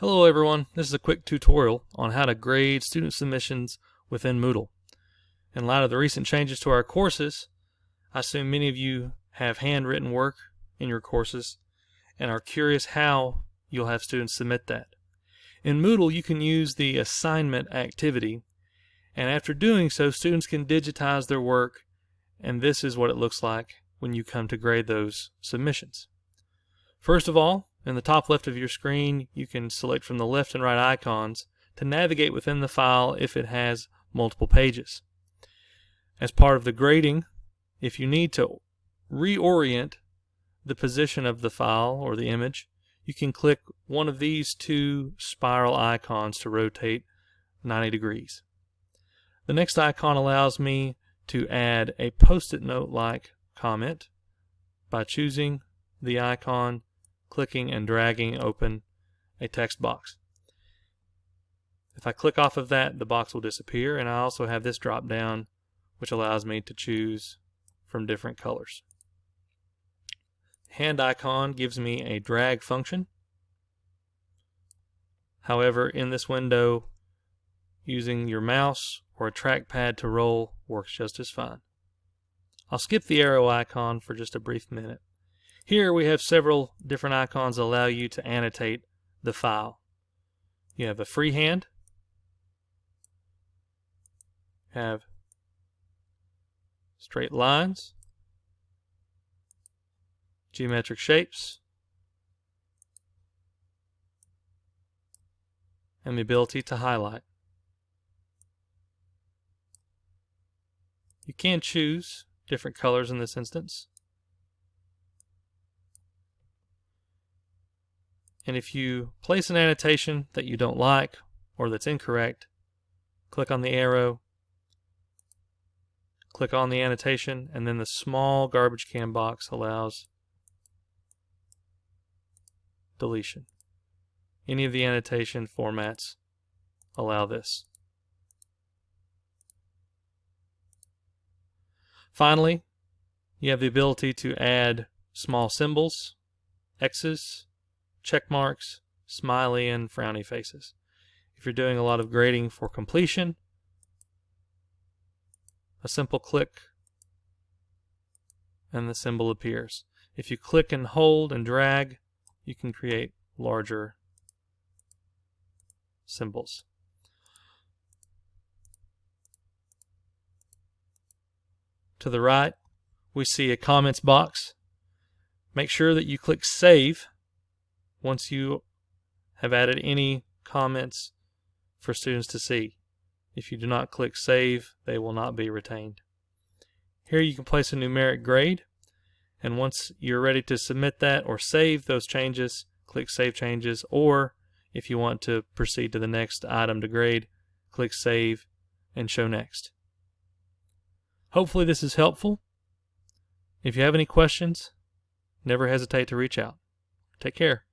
Hello everyone, this is a quick tutorial on how to grade student submissions within Moodle. In light of the recent changes to our courses, I assume many of you have handwritten work in your courses and are curious how you'll have students submit that. In Moodle you can use the assignment activity, and after doing so students can digitize their work, and this is what it looks like when you come to grade those submissions. First of all, in the top left of your screen, you can select from the left and right icons to navigate within the file if it has multiple pages. As part of the grading, if you need to reorient the position of the file or the image, you can click one of these two spiral icons to rotate 90 degrees. The next icon allows me to add a Post-it note-like comment by choosing the icon, clicking and dragging open a text box. If I click off of that, the box will disappear, and I also have this drop down which allows me to choose from different colors. Hand icon gives me a drag function. However, in this window, using your mouse or a trackpad to roll works just as fine. I'll skip the arrow icon for just a brief minute. Here we have several different icons that allow you to annotate the file. You have a freehand, have straight lines, geometric shapes, and the ability to highlight. You can choose different colors in this instance. And if you place an annotation that you don't like or that's incorrect, click on the arrow, click on the annotation, and then the small garbage can box allows deletion. Any of the annotation formats allow this. Finally, you have the ability to add small symbols, X's, check marks, smiley, and frowny faces. If you're doing a lot of grading for completion, a simple click and the symbol appears. If you click and hold and drag, you can create larger symbols. To the right, we see a comments box. Make sure that you click Save once you have added any comments for students to see. If you do not click Save, they will not be retained. Here you can place a numeric grade, and once you're ready to submit that or save those changes, click Save Changes, or if you want to proceed to the next item to grade, click Save and Show Next. Hopefully this is helpful. If you have any questions, never hesitate to reach out. Take care.